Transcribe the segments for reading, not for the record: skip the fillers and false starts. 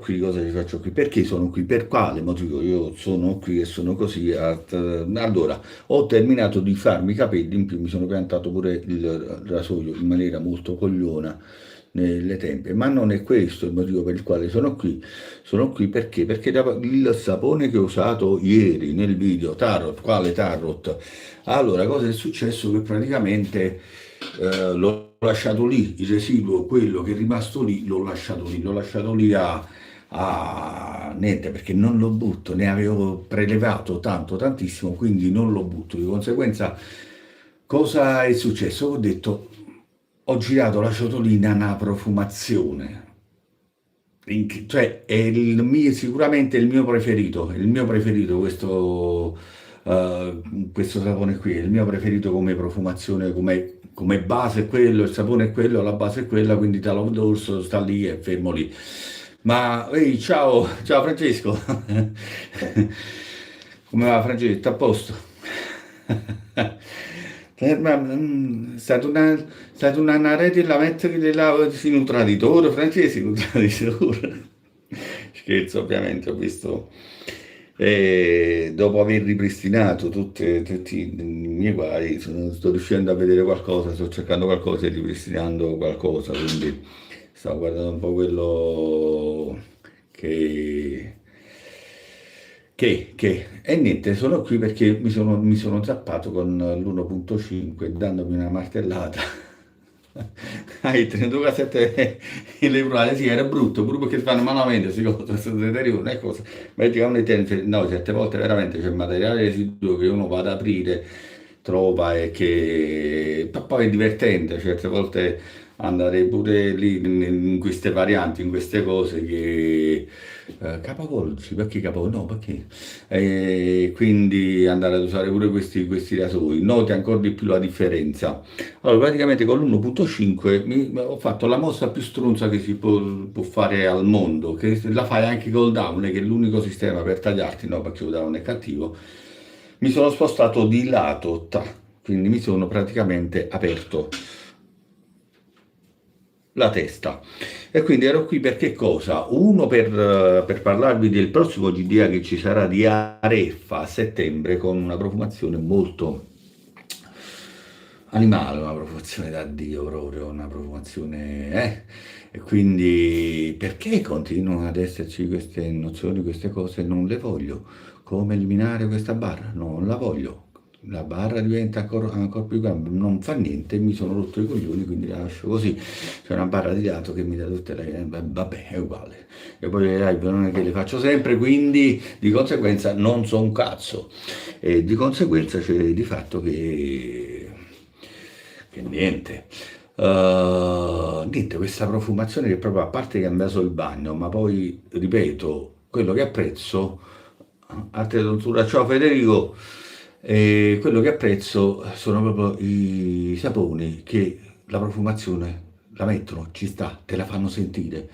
qui, cosa ci faccio qui, perché sono qui, per quale motivo io sono qui e sono così. Allora, ho terminato di farmi i capelli, in più mi sono piantato pure il rasoio in maniera molto cogliona nelle tempie, ma non è questo il motivo per il quale sono qui perché il sapone che ho usato ieri nel video, Tarot, quale Tarot? Allora, cosa è successo? Che praticamente l'ho lasciato lì, il residuo, quello che è rimasto lì, l'ho lasciato lì a niente, perché non lo butto, ne avevo prelevato tanto, tantissimo, quindi non lo butto. Di conseguenza, cosa è successo? Ho detto, ho girato la ciotolina a una profumazione. Cioè, è sicuramente il mio preferito questo sapone qui, è il mio preferito come profumazione, come base è quello, il sapone è quello, la base è quella, quindi Talo d'Orso sta lì e fermo lì. Ma, ehi, ciao Francesco, come va Francesco? A posto? È stata una rete la mettere che là in un traditore, francese, in un traditore. Scherzo, ovviamente, ho visto. E dopo aver ripristinato tutti i miei guai, sto riuscendo a vedere qualcosa, sto cercando qualcosa e ripristinando qualcosa, quindi stavo guardando un po' quello che, e niente, sono qui perché mi sono zappato con l'1.5 dandomi una martellata. Hai 32,7 euro, sì, era brutto, proprio perché si fanno malamente, si cosa, si deteriorano e cose. Praticamente, no, certe volte veramente c'è materiale residuo che uno va ad aprire, trova e che poi è divertente, certe volte andare pure lì in queste varianti, in queste cose che capovolgi, perché capovolgi? No, perché? Quindi andare ad usare pure questi rasoi, noti ancora di più la differenza. Allora, praticamente con l'1.5 ho fatto la mossa più stronza che può fare al mondo, che la fai anche col down, che è l'unico sistema per tagliarti, no, perché il down è cattivo. Mi sono spostato di lato, quindi mi sono praticamente aperto la testa. E quindi ero qui per che cosa? Uno per parlarvi del prossimo GDA che ci sarà di Areffa a settembre con una profumazione molto animale, una profumazione da Dio proprio, una profumazione, E quindi perché continuano ad esserci queste nozioni, queste cose? Non le voglio. Come eliminare questa barra? Non la voglio. La barra diventa ancora più grande, non fa niente, mi sono rotto i coglioni, quindi la lascio così. C'è una barra di lato che mi dà tutte le... Vabbè, è uguale. E poi le live non è che le faccio sempre, quindi di conseguenza non so un cazzo. E di conseguenza c'è di fatto che niente. Niente, questa profumazione che proprio a parte che ha messo il bagno, ma poi ripeto, quello che apprezzo, a te dottora, ciao Federico, quello che apprezzo sono proprio i saponi che la profumazione la mettono, ci sta, te la fanno sentire.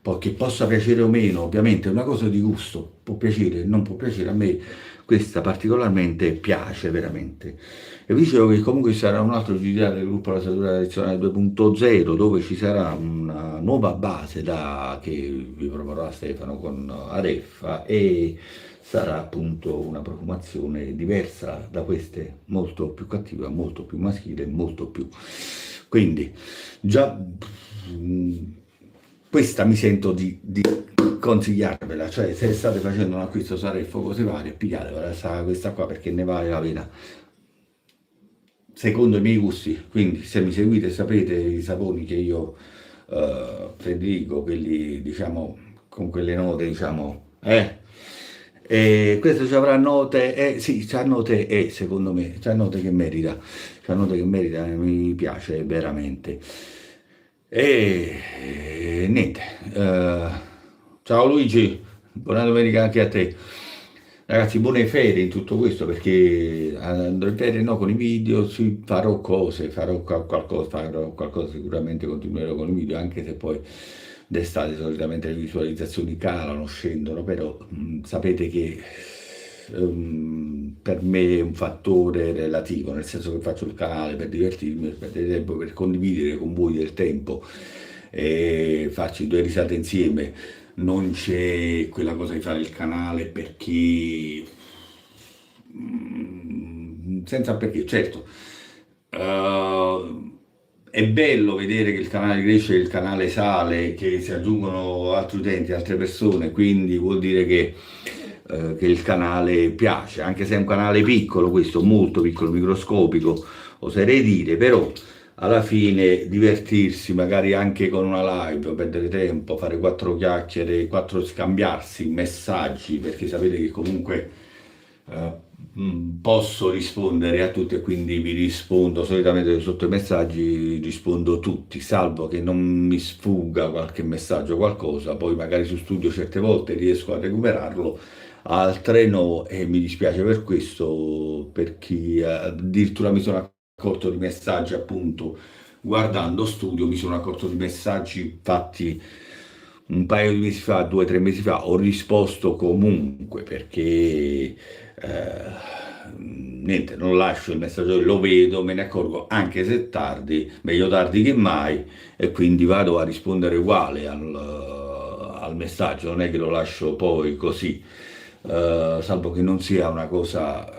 Poi che possa piacere o meno, ovviamente è una cosa di gusto, può piacere, non può piacere, a me questa particolarmente piace veramente. E vi dicevo che comunque ci sarà un altro GDA del gruppo La Satura Tradizionale 2.0 dove ci sarà una nuova base che vi proporrà Stefano con Areffa e sarà appunto una profumazione diversa da queste, molto più cattiva, molto più maschile, molto più... Quindi già questa mi sento di consigliarvela, cioè se state facendo un acquisto su Areffa o cose varie, pigliatevela questa qua perché ne vale la pena secondo i miei gusti. Quindi se mi seguite sapete i saponi che io prediligo, quelli diciamo con quelle note, diciamo, E questo ci avrà note, sì, c'ha note secondo me, c'ha note che merita, mi piace veramente. Niente, ciao Luigi, buona domenica anche a te. Ragazzi, buone ferie in tutto questo perché andrò in ferie no, con i video, sì, farò cose, farò qualcosa, sicuramente continuerò con i video, anche se poi d'estate solitamente le visualizzazioni calano, scendono, però sapete che per me è un fattore relativo, nel senso che faccio il canale per divertirmi, per perdere tempo, per condividere con voi del tempo e farci due risate insieme. non c'è quella cosa di fare il canale perché senza perché, certo, è bello vedere che il canale cresce, che il canale sale, che si aggiungono altri utenti, altre persone, quindi vuol dire che il canale piace, anche se è un canale piccolo, questo molto piccolo, microscopico, oserei dire, però alla fine divertirsi magari anche con una live, perdere tempo, fare quattro chiacchiere, quattro scambiarsi messaggi, perché sapete che comunque posso rispondere a tutti e quindi vi rispondo solitamente sotto i messaggi, rispondo tutti, salvo che non mi sfugga qualche messaggio o qualcosa, poi magari su studio certe volte riesco a recuperarlo, altre no e mi dispiace per questo, perché addirittura mi sono accorto di messaggi appunto guardando studio, mi sono accorto di messaggi fatti un paio di mesi fa, 2 o 3 mesi fa, ho risposto comunque perché niente, non lascio il messaggio, lo vedo, me ne accorgo anche se tardi, meglio tardi che mai, e quindi vado a rispondere uguale al messaggio, non è che lo lascio poi così, salvo che non sia una cosa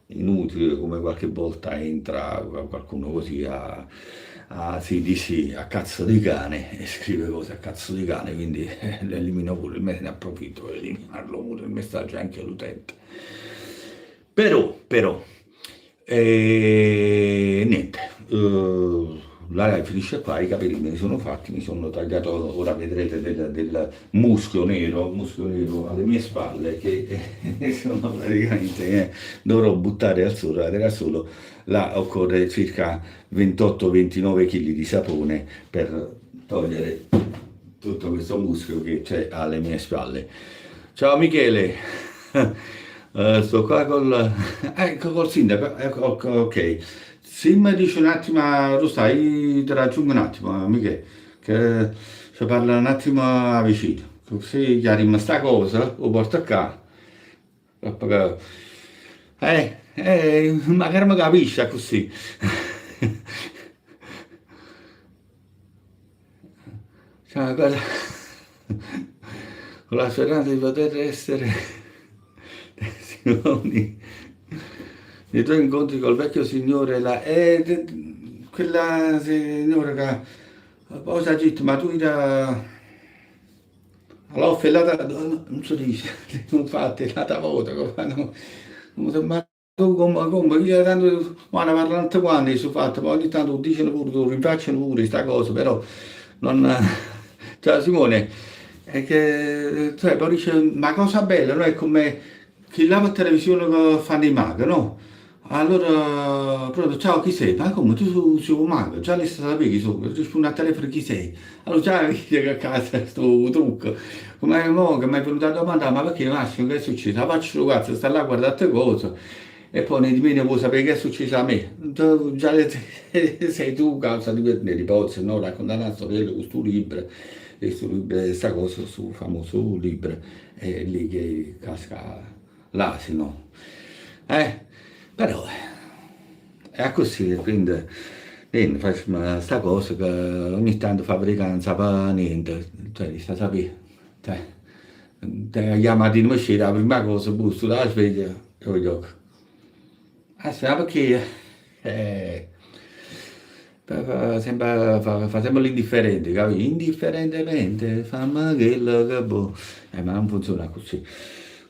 inutile, come qualche volta entra qualcuno così sì, di sì, a cazzo di cane e scrive cose a cazzo di cane, quindi le elimino pure, me ne approfitto per eliminarlo pure il messaggio anche all'utente. Però, niente, la live finisce qua, i capelli me li sono fatti, mi sono tagliato, ora vedrete del muschio nero alle mie spalle che sono praticamente, dovrò buttare al sole, al sole, là occorre circa 28-29 kg di sapone per togliere tutto questo muschio che c'è alle mie spalle. Ciao Michele, sto qua col sindaco, ok. Se mi dice un attimo, lo stai, ti raggiungo un attimo, Michele, che ci parla un attimo vicino, così chiariamo sta cosa, lo porto a casa. Magari mi capisce così. Cioè, guarda, con la speranza di poter essere testimoni dei tuoi incontri col vecchio signore, quella signora che poi si è detto, ma tu l'ho fellata, non so dice, infatti, l'altra volta, ma tu come, io tanto, ma ne parlo tanto quanti su fatto, poi ogni tanto dicono pure, rinfacciano pure questa cosa, però non, cioè Simone, è che, cioè, poi dice, ma cosa bella, no? È come chi lava in televisione che fanno i maghi, no? Allora, proprio, ciao, chi sei? Ma come, tu sei un mago, già le sapevi, rispondi al telefono chi sei? Allora, già vedi che a casa sto trucco, come mo, che mi è venuta a domandare, ma perché Massimo, che è successo? La faccio ragazza, sta là a guardare te cose, e poi nei dimentichi vuoi sapere che è successo a me. Già sei tu causa di per l'ipotesi, no? Raccontare una storiella con questo libro, e questo libro, questa cosa, su famoso libro, è lì che casca l'asino. Eh, però è così, quindi faccio sta cosa che ogni tanto fabbrica non sa niente, cioè, sta a sapere, cioè, te chiamati in uscita, la prima cosa, busto la sveglia e lo gioco. Aspetta, perché sembra, fa sempre l'indifferente, capi? Indifferentemente, fammi quello che boh. Ma non funziona così.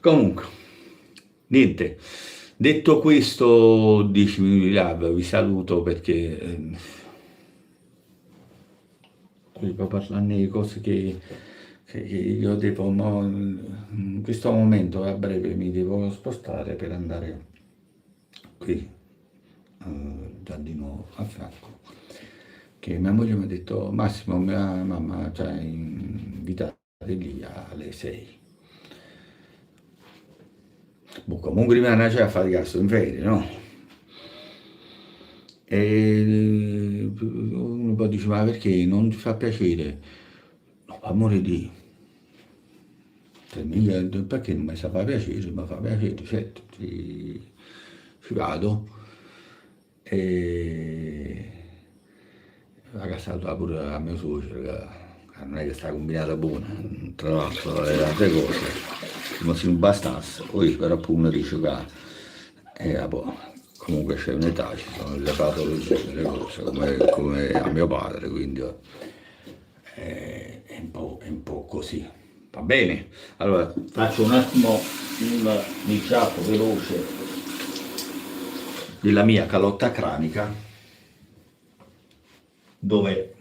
Comunque, niente. Detto questo, 10 minuti di live, vi saluto perché devo parlare di cose che io devo, in questo momento a breve mi devo spostare per andare qui, già di nuovo a fianco. Che mia moglie mi ha detto, Massimo, mia mamma ci ha invitato lì alle 6. Boh, comunque rimane a fare cazzo in ferie, no? E uno poi dice, ma perché non ti fa piacere? No, amore di... Cioè, perché non mi sa fa piacere? Mi fa piacere, certo, ci vado. E la casa pure a mio suocero che non è che sta combinata buona, tra l'altro le altre cose, come se non bastasse, poi però pure uno dice che comunque c'è un'età, ci sono delle patologie, delle cose, come a mio padre, quindi è un po' così. Va bene, allora faccio un attimo un diciamo veloce della mia calotta cranica, dove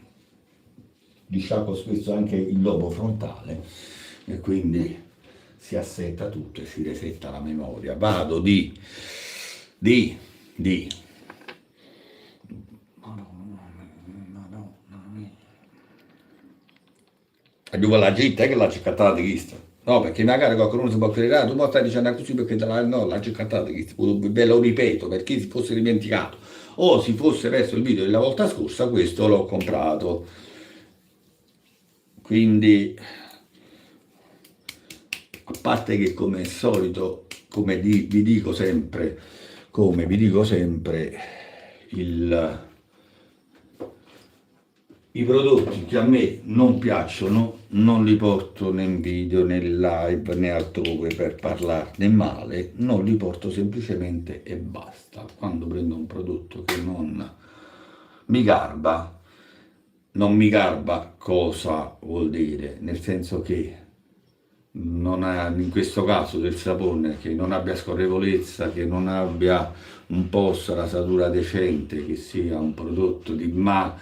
diciamo spesso anche il lobo frontale e quindi si assetta tutto e si resetta la memoria. Vado di Aggiungo la gente che l'ha cercata di vista. No, perché magari qualcuno si può credere, tu mi stai dicendo così perché no, l'ha cercata di vista. Ve lo ripeto, per chi si fosse dimenticato o si fosse perso il video della volta scorsa, questo l'ho comprato. Quindi, a parte che come al solito, vi dico sempre, i prodotti che a me non piacciono non li porto né in video né in live né altrove per parlarne male, non li porto semplicemente e basta. Quando prendo un prodotto che non mi garba, cosa vuol dire? Nel senso che non ha, in questo caso del sapone, che non abbia scorrevolezza, che non abbia un posto, rasatura decente, che sia un prodotto ma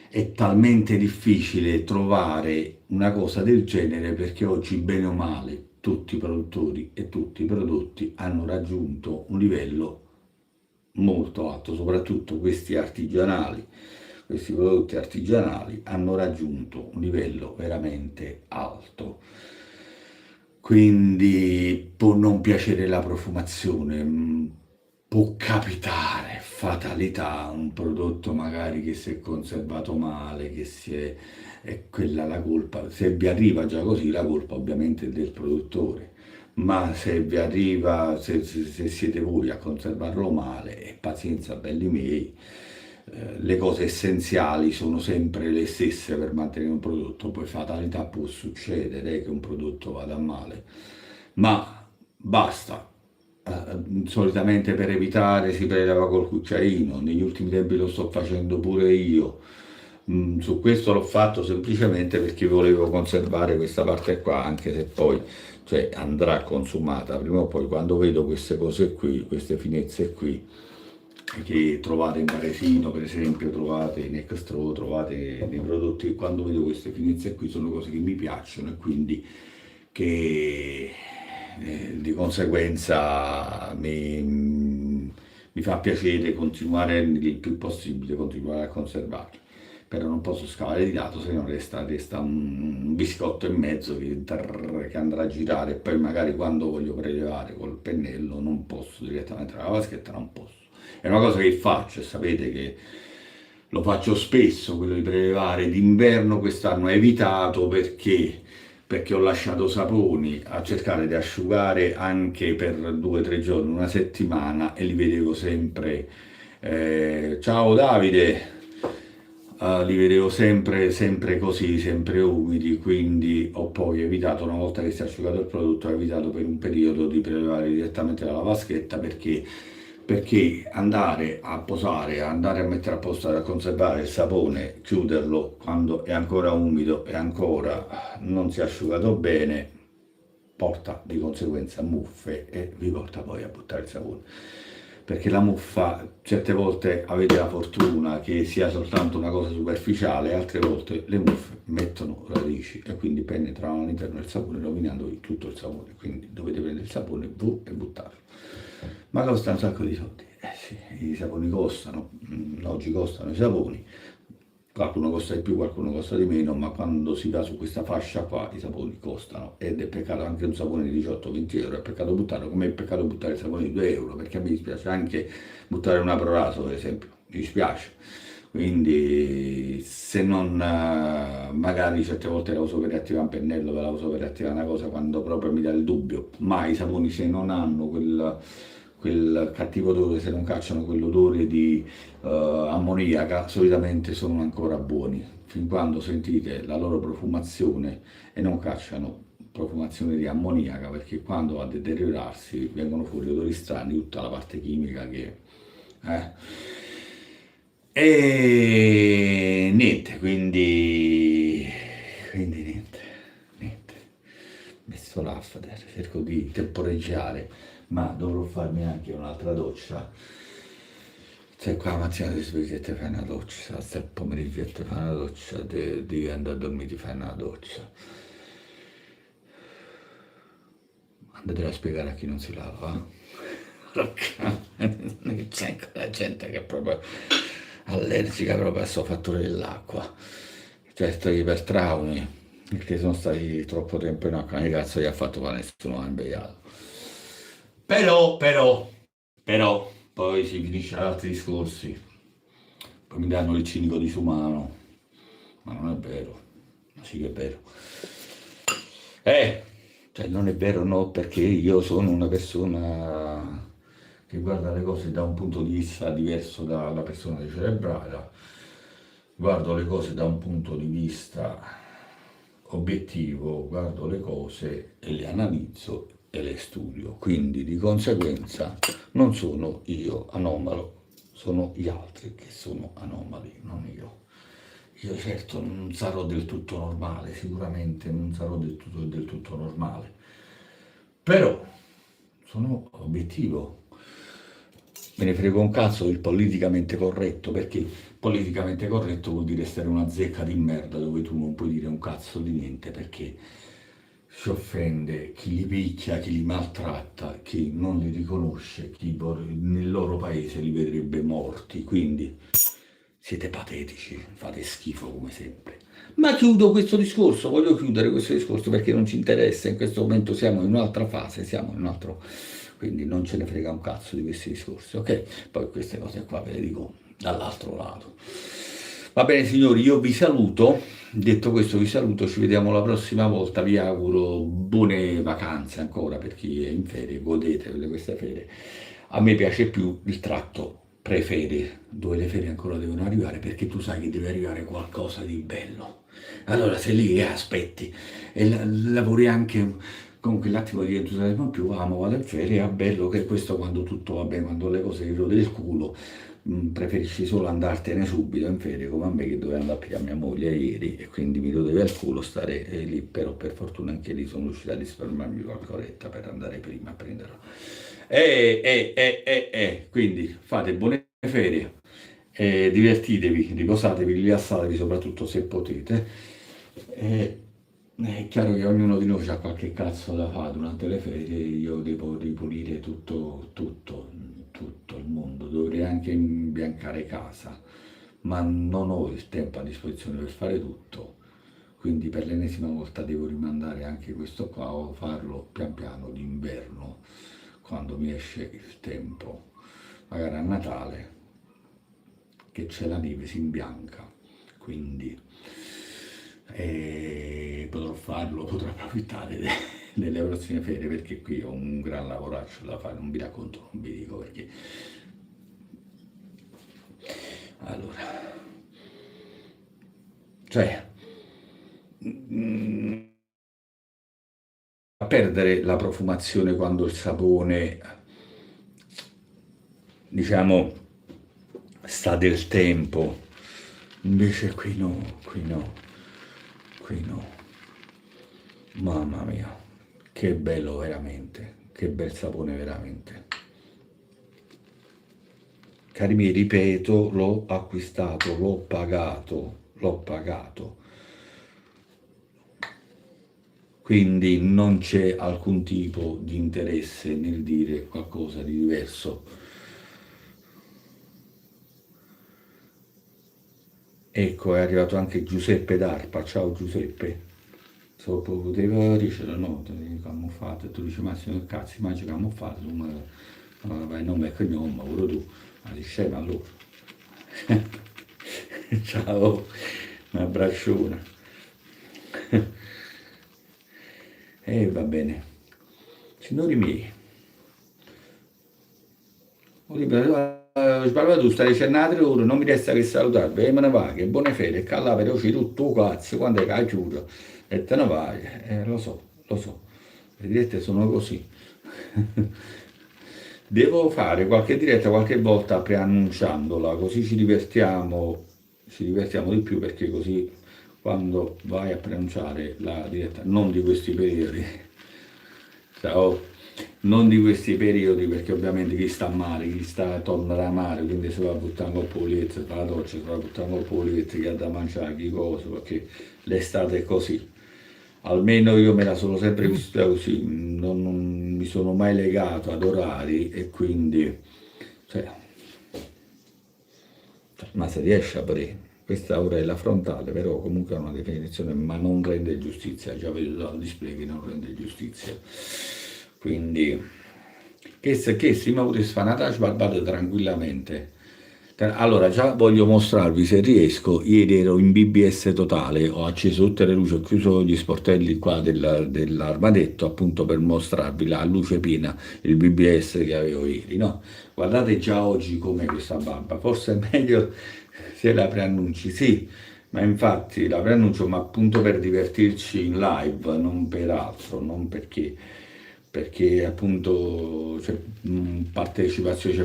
è talmente difficile trovare una cosa del genere perché oggi bene o male tutti i produttori e tutti i prodotti hanno raggiunto un livello molto alto, soprattutto questi artigianali. Questi prodotti artigianali hanno raggiunto un livello veramente alto. Quindi può non piacere la profumazione, può capitare, fatalità, un prodotto magari che si è conservato male, è quella la colpa. Se vi arriva già così, la colpa ovviamente è del produttore, ma se vi arriva, se siete voi a conservarlo male, pazienza belli miei, le cose essenziali sono sempre le stesse per mantenere un prodotto, poi fatalità può succedere che un prodotto vada male, ma basta. Solitamente per evitare si preleva col cucciaino, negli ultimi tempi lo sto facendo pure io. Su questo l'ho fatto semplicemente perché volevo conservare questa parte qua, anche se poi andrà consumata prima o poi. Quando vedo queste cose qui, queste finezze qui che trovate in Varesino, per esempio, trovate in Extro, trovate nei prodotti, quando vedo queste finezze qui sono cose che mi piacciono e quindi che di conseguenza mi fa piacere continuare il più possibile, continuare a conservarli. Però non posso scavare di lato, se no resta un biscotto in mezzo che andrà a girare e poi magari quando voglio prelevare col pennello non posso direttamente dalla vaschetta, non posso. È una cosa che faccio e sapete che lo faccio spesso, quello di prelevare. D'inverno quest'anno ho evitato perché ho lasciato saponi a cercare di asciugare anche per 2 o 3 giorni, una settimana, e li vedevo sempre, ciao Davide, li vedevo sempre così, sempre umidi, quindi ho poi evitato, una volta che si è asciugato il prodotto, ho evitato per un periodo di prelevare direttamente dalla vaschetta perché andare a posare, andare a mettere a posto, a conservare il sapone, chiuderlo quando è ancora umido e ancora non si è asciugato bene, porta di conseguenza muffe e vi porta poi a buttare il sapone. Perché la muffa, certe volte avete la fortuna che sia soltanto una cosa superficiale, altre volte le muffe mettono radici e quindi penetrano all'interno del sapone, rovinando tutto il sapone. Quindi dovete prendere il sapone e buttarlo. Ma costa un sacco di soldi. Sì, i saponi costano, oggi costano i saponi, qualcuno costa di più, qualcuno costa di meno, ma quando si va su questa fascia qua i saponi costano ed è peccato anche un sapone di 18-20 euro, è peccato buttarlo, come è peccato buttare il sapone di 2 euro, perché a me dispiace anche buttare una Proraso per esempio, mi dispiace. Quindi se non magari certe volte la uso per riattivare un pennello, la uso per riattivare una cosa quando proprio mi dà il dubbio, ma i saponi se non hanno quel cattivo odore, se non cacciano quell'odore di ammoniaca, solitamente sono ancora buoni. fin quando sentite la loro profumazione e non cacciano profumazione di ammoniaca, perché quando va a deteriorarsi vengono fuori odori strani, tutta la parte chimica che... eh. E niente, quindi niente, niente. Messo l'after, cerco di temporeggiare, ma dovrò farmi anche un'altra doccia. Se qua la mattina ti svegli e ti fai una doccia, se il pomeriggio e ti fai una doccia, devi andare a dormire, ti fai una doccia. Andate a spiegare a chi non si lava. C'è la gente che è proprio allergica proprio al suo fattore dell'acqua. Certo, ipertraumi, perché sono stati troppo tempo in acqua, che cazzo gli ha fatto fare, nessuno ha imbeiato. Però, poi si finisce ad altri discorsi, poi mi danno il cinico disumano, ma non è vero, ma sì che è vero. Eh, cioè non è vero, no, perché io sono una persona che guarda le cose da un punto di vista diverso dalla persona cerebrale, guardo le cose da un punto di vista obiettivo, guardo le cose e le analizzo e le studio, quindi di conseguenza non sono io anomalo, sono gli altri che sono anomali, non io. Io certo non sarò del tutto normale, sicuramente non sarò del tutto normale, però sono obiettivo. Me ne frego un cazzo del politicamente corretto, perché politicamente corretto vuol dire essere una zecca di merda dove tu non puoi dire un cazzo di niente, perché si offende chi li picchia, chi li maltratta, chi non li riconosce, chi nel loro paese li vedrebbe morti, quindi siete patetici, fate schifo come sempre. Ma chiudo questo discorso, voglio chiudere questo discorso perché non ci interessa, in questo momento siamo in un'altra fase, siamo in un altro, quindi non ce ne frega un cazzo di questi discorsi, ok? Poi queste cose qua ve le dico dall'altro lato. Va bene signori, io vi saluto, detto questo vi saluto, ci vediamo la prossima volta, vi auguro buone vacanze ancora per chi è in ferie, godetevele queste ferie. A me piace più il tratto pre-ferie, dove le ferie ancora devono arrivare, perché tu sai che deve arrivare qualcosa di bello. Allora sei lì e aspetti e lavori anche con quell'attimo di entusiasmo in più, amo, vado in ferie, è bello che questo quando tutto va bene, quando le cose ti rode il culo, preferisci solo andartene subito in ferie, come a me che dovevo andare a pigliare mia moglie ieri e quindi mi rodeva il culo stare lì, però per fortuna anche lì sono riuscito a risparmiarmi qualche oretta per andare prima a prenderlo. Quindi fate buone ferie, divertitevi, riposatevi, rilassatevi soprattutto se potete. Eh, è chiaro che ognuno di noi ha qualche cazzo da fare durante le ferie, io devo ripulire tutto il mondo, dovrei anche imbiancare casa, ma non ho il tempo a disposizione per fare tutto, quindi per l'ennesima volta devo rimandare anche questo qua o farlo pian piano d'inverno, quando mi esce il tempo, magari a Natale, che c'è la neve, si imbianca, quindi potrò farlo, potrò approfittare delle prossime ferie perché qui ho un gran lavoraccio da fare, non vi racconto, non vi dico perché. Allora, cioè, a perdere la profumazione quando il sapone, diciamo, sta del tempo, invece qui no, qui no, qui no. Mamma mia, che bello veramente, che bel sapone veramente. Cari miei, ripeto, l'ho acquistato, l'ho pagato, l'ho pagato. Quindi non c'è alcun tipo di interesse nel dire qualcosa di diverso. Ecco, è arrivato anche Giuseppe D'Arpa. Ciao Giuseppe. Se poteva ricevere, no, te li camuffate, tu dici Massimo che cazzo, immagini camuffate, tu vai nome e cognome, ma pure tu, ma ti scema allora. Ciao, un abbraccione. E va bene. Signori miei, ho liberato sbagliato tu, stai dicendo 3 ore, non mi resta che salutarvi, e me ne vai, che buone ferie, e che là veloci tutto cazzo, quando è che chiudo, e te ne vai, lo so, le dirette sono così. Devo fare qualche diretta qualche volta preannunciandola, così ci divertiamo di più perché così quando vai a preannunciare la diretta, non di questi periodi, ciao, non di questi periodi perché ovviamente chi sta male, chi sta tornerà male, quindi si va a buttare un po' di fa la doccia, si va a buttare un po' di chi ha da mangiare, chi cosa, perché l'estate è così. Almeno io me la sono sempre vissuta così, non mi sono mai legato ad orari e quindi, cioè, ma se riesce a aprire, questa ora è la frontale, però comunque è una definizione, ma non rende giustizia, già vedo dal display che non rende giustizia. Quindi, che se mi potessi fare una touch barbata tranquillamente. Allora, già voglio mostrarvi se riesco. Ieri ero in BBS totale, ho acceso tutte le luci, ho chiuso gli sportelli qua dell'armadetto appunto per mostrarvi la luce piena, il BBS che avevo ieri, no? Guardate già oggi com'è questa barba, forse è meglio se la preannunci, sì, ma infatti la preannuncio, ma appunto per divertirci in live, non per altro, non perché appunto c'è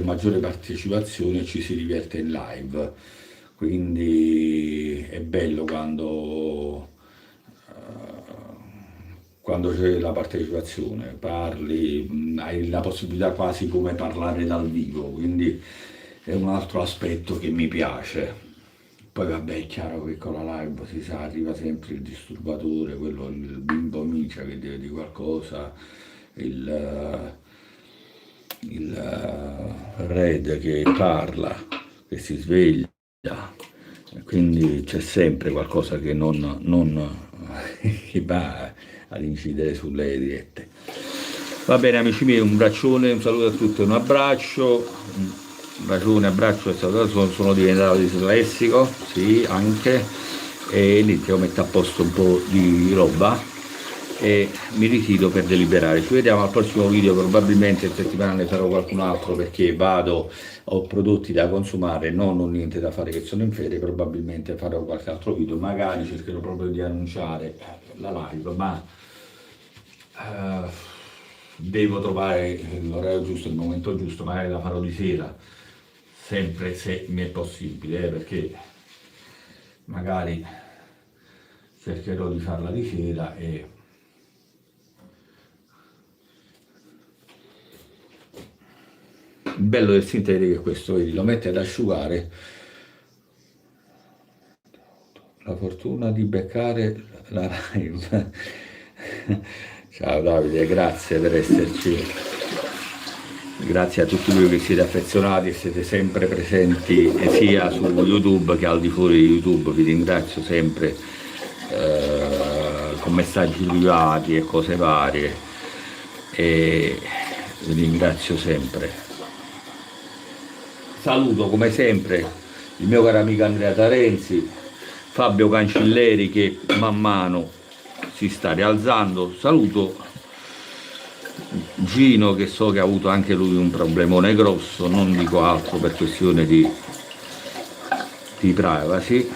maggiore partecipazione e ci si diverte in live. Quindi è bello quando c'è la partecipazione, parli, hai la possibilità quasi come parlare dal vivo, quindi è un altro aspetto che mi piace. Poi vabbè, è chiaro che con la live si sa, arriva sempre il disturbatore, quello, il bimbo micia che deve di qualcosa, il, il Red che parla, che si sveglia, e quindi c'è sempre qualcosa che non che va ad incidere sulle dirette. Va bene amici miei, un braccione, un saluto a tutti, un abbraccio, un bacione, abbraccio e saluto, sono diventato dislessico, sì, anche, e niente, io metto a posto un po' di roba e mi ritiro per deliberare. Ci vediamo al prossimo video, probabilmente in settimana ne farò qualcun altro perché ho prodotti da consumare, non ho niente da fare che sono in ferie, probabilmente farò qualche altro video, magari cercherò proprio di annunciare la live, ma devo trovare l'orario giusto, il momento giusto, magari la farò di sera, sempre se mi è possibile, perché magari cercherò di farla di sera e il bello del sintetico è questo, vedi, lo metti ad asciugare, la fortuna di beccare la live. Ciao Davide, grazie per esserci. Grazie a tutti voi che siete affezionati e siete sempre presenti sia su YouTube che al di fuori di YouTube. Vi ringrazio sempre con messaggi privati e cose varie e vi ringrazio sempre. Saluto come sempre il mio caro amico Andrea Tarenzi, Fabio Cancelleri che man mano si sta rialzando, saluto Gino che so che ha avuto anche lui un problemone grosso, non dico altro per questione di privacy,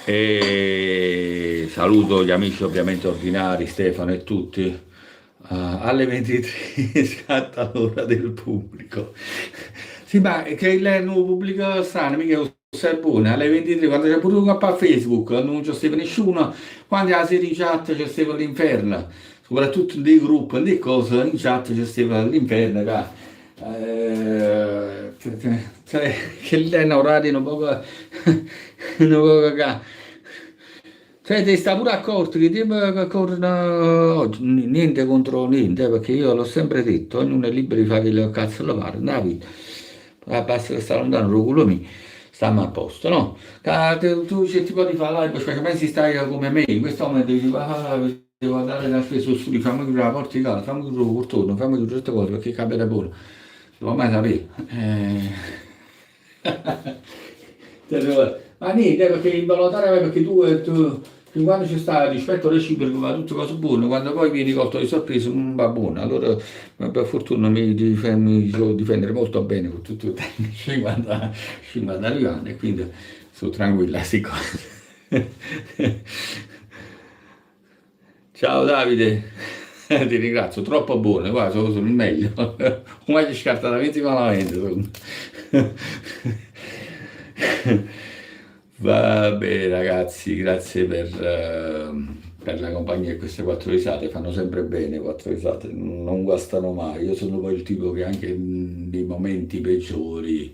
e saluto gli amici ovviamente ordinari, Stefano e tutti. Alle 23 scatta l'ora del pubblico. Sì, ma che lei non pubblica strano, mica è buona, alle 23 quando c'è pure un a Facebook, non c'è stato nessuno, quando alla sera in chat c'è stato l'inferno, soprattutto nei gruppi, nei cose, in chat c'è stato l'inferno, che lei è un orario un poco, un poco. Cioè, ti sta pure accorto che tipo corrono oggi, niente contro niente, perché io l'ho sempre detto, ognuno è libero di fare il cazzo lo pare, nella vita. Basta che sta lontano dal culo mio, stiamo a posto, no? Tu certi po' di fare live, specialmente se stai come me, in questo momento dici, devo andare da spesso su, fammi chiudere la porta di casa, fammi chiudere il portone, fammi chiudere queste cose, perché cambia pure. Non lo mai sapere. Ma niente, perché il volontario, perché tu che quando ci sta il rispetto reciproco va tutte cose buone, quando poi vieni colto di sorpresa non va buono. Allora, per fortuna mi so difendere molto bene con tutto il tempo, 50 anni, e quindi sono tranquilla, sti cose. Ciao Davide, ti ringrazio, troppo buone, guarda, sono il meglio. Come ci scartatamente malamente. Va bene ragazzi, grazie per la compagnia e queste quattro risate, fanno sempre bene quattro risate, non guastano mai. Io sono poi il tipo che anche nei momenti peggiori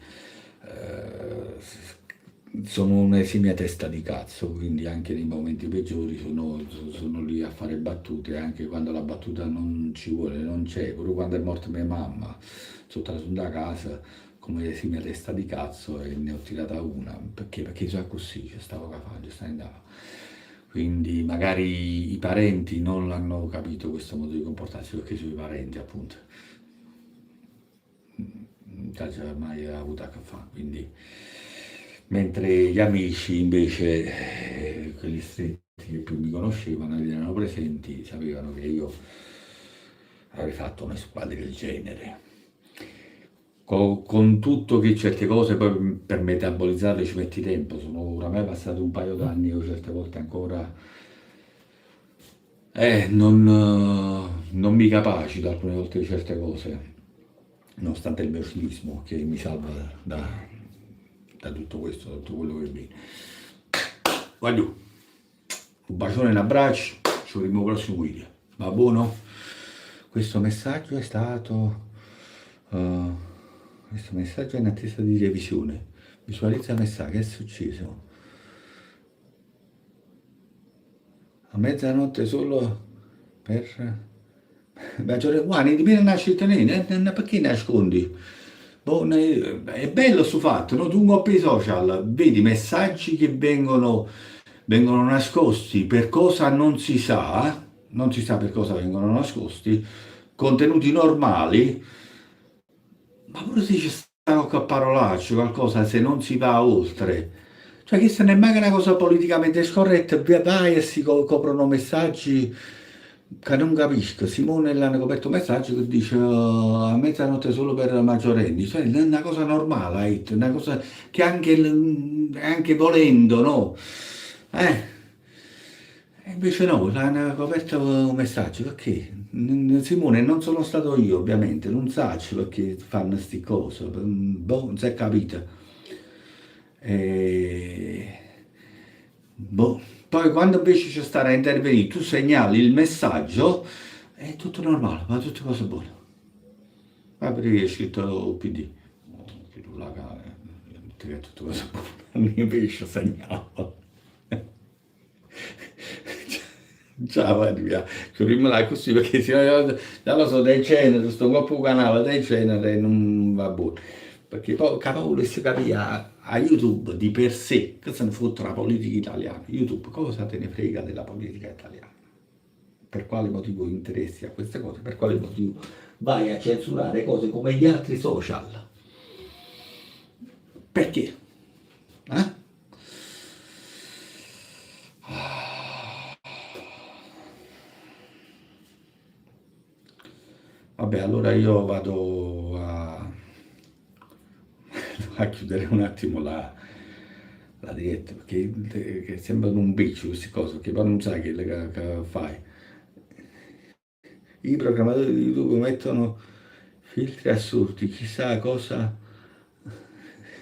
sono un'esimia testa di cazzo, quindi anche nei momenti peggiori sono lì a fare battute, anche quando la battuta non ci vuole, non c'è, pure quando è morta mia mamma, sono tornato da casa come esimia testa di cazzo e ne ho tirata una, perché già così, ci stavo capendo, andava. Quindi magari i parenti non hanno capito questo modo di comportarsi perché sono i parenti appunto non c'è mai avuto a che fare, quindi mentre gli amici invece, quelli stretti che più mi conoscevano ed erano presenti, sapevano che io avrei fatto una squadra del genere. Con tutto che certe cose poi per metabolizzarle ci metti tempo, sono oramai passati un paio d'anni, io certe volte ancora non mi capacito alcune volte di certe cose, nonostante il mio cinismo che mi salva da tutto questo, da tutto quello che viene. Voglio un bacione e un abbraccio, ci vediamo al prossimo video. Va buono? Questo messaggio è stato... questo messaggio è in attesa di revisione. Visualizza il messaggio, che è successo? A mezzanotte solo per... Maggiore guarda, di me non nasce perché nascondi? Boh, è bello sto fatto, no? Tu per i social vedi messaggi che vengono nascosti per cosa non si sa, non si sa per cosa vengono nascosti, contenuti normali, ma pure se ci sta qualche parolaccio, qualcosa, se non si va oltre. Cioè, questa non è mai una cosa politicamente scorretta, vai e si coprono messaggi che non capisco. Simone l'hanno coperto un messaggio che dice a mezzanotte solo per maggiorenni, cioè è una cosa normale, una cosa che anche volendo, no? E invece no, l'hanno coperto un messaggio, perché? Simone, non sono stato io ovviamente, non saccio perché fanno queste cose, boh, non si è capito. E... Boh. Poi quando invece c'è stare a intervenire, tu segnali il messaggio, è tutto normale, ma tutte cose buone. Ma perché è scritto PD? Che tu la è tutte cose buone, invece segnalo. Ciao, Maria, chiudiamola così perché se no già lo so, dei genere, sto un po' canale dei genere non va buono. Perché poi cavolo si capisce a YouTube di per sé, che se ne fotte la politica italiana. YouTube cosa te ne frega della politica italiana? Per quale motivo interessi a queste cose? Per quale motivo vai a censurare cose come gli altri social? Perché? Eh? Vabbè, allora io vado a chiudere un attimo la diretta perché che sembrano un bicio queste cose, perché poi non sai che fai. I programmatori di YouTube mettono filtri assurdi, chissà cosa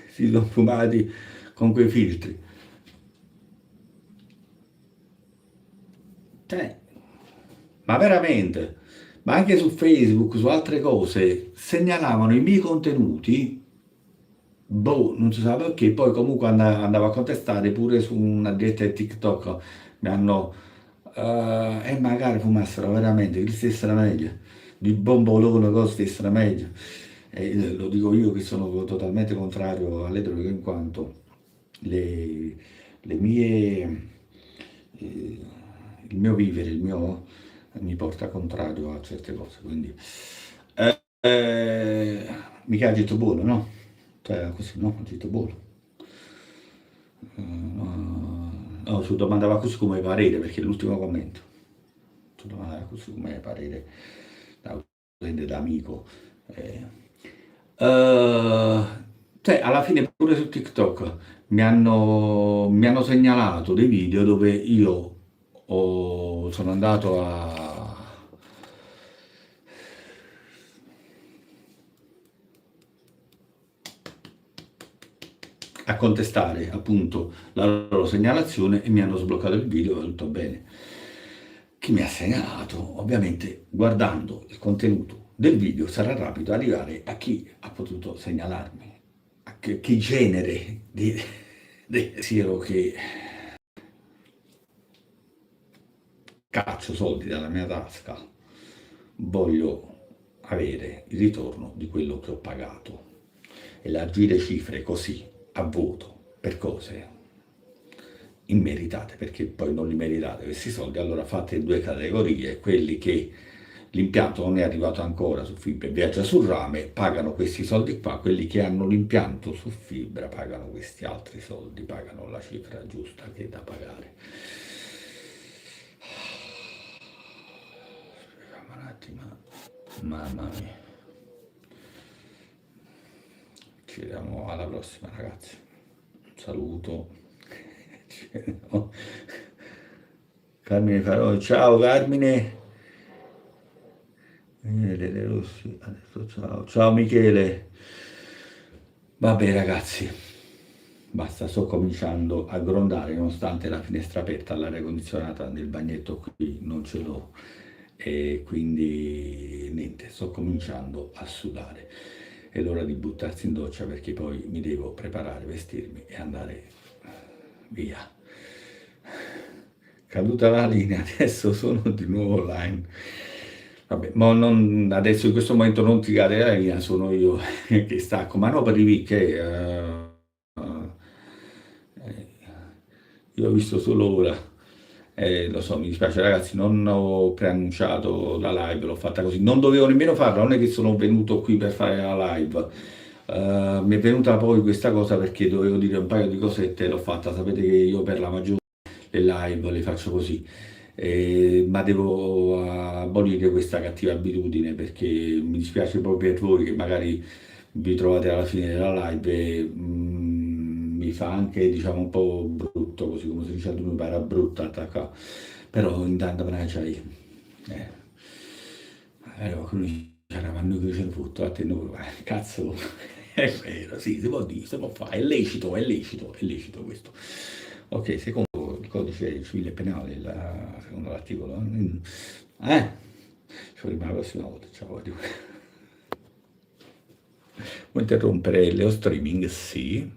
si sono fumati con quei filtri. Cioè, ma veramente, ma anche su Facebook, su altre cose, segnalavano i miei contenuti, boh, non si sa perché, poi comunque andavo a contestare pure su una diretta di TikTok, mi hanno, e magari fumassero veramente, che stessero meglio, di bombolone, cose stessero meglio. E lo dico io che sono totalmente contrario alle droghe in quanto le, le mie, eh, il mio vivere, mi porta contrario a certe cose, quindi mica ha detto buono, no? Cioè così, no? Ha detto buono. no, ci domandava così come parere, perché è l'ultimo commento. Ci domandava così come parere da utente, da amico. Eh, cioè, alla fine pure su TikTok mi hanno segnalato dei video dove io sono andato a contestare appunto la loro segnalazione e mi hanno sbloccato il video e va tutto bene. Chi mi ha segnalato, ovviamente guardando il contenuto del video sarà rapido arrivare a chi ha potuto segnalarmi, a che genere di pensiero che caccio soldi dalla mia tasca, voglio avere il ritorno di quello che ho pagato. Elargire cifre così a voto per cose immeritate, perché poi non li meritate questi soldi, allora fate due categorie: quelli che l'impianto non è arrivato ancora su fibra e viaggia sul rame pagano questi soldi qua, quelli che hanno l'impianto su fibra pagano questi altri soldi, pagano la cifra giusta che è da pagare. Aspettiamo un attimo, mamma mia. Ci vediamo alla prossima, ragazzi. Un saluto. Carmine Farò, ciao Carmine. Michele Rossi, adesso ciao. Ciao Michele. Vabbè ragazzi, basta, sto cominciando a grondare nonostante la finestra aperta, l'aria condizionata nel bagnetto qui non ce l'ho e quindi niente, sto cominciando a sudare. È l'ora di buttarsi in doccia perché poi mi devo preparare, vestirmi e andare via. Caduta la linea, adesso sono di nuovo online. Vabbè, ma adesso in questo momento non ti cade la linea, sono io che stacco, ma no per i che io ho visto solo ora. Lo so, mi dispiace ragazzi, non ho preannunciato la live, l'ho fatta così, non dovevo nemmeno farla, non è che sono venuto qui per fare la live. Mi è venuta poi questa cosa perché dovevo dire un paio di cosette, l'ho fatta, sapete che io per la maggior le live le faccio così. Ma devo abolire questa cattiva abitudine perché mi dispiace proprio per voi che magari vi trovate alla fine della live e mi fa anche diciamo un po' brutto, così come si dice, mi pare brutta attacca, però intanto me ne c'hai. Allora, qui c'era noi che ce ne fotto, a te no, cazzo, è vero, sì, si può dire, si può fare, è lecito, è lecito, è lecito questo. Ok, secondo il codice civile penale, secondo l'articolo, ci vediamo la prossima volta, ciao. Vuoi interrompere lo streaming? Sì.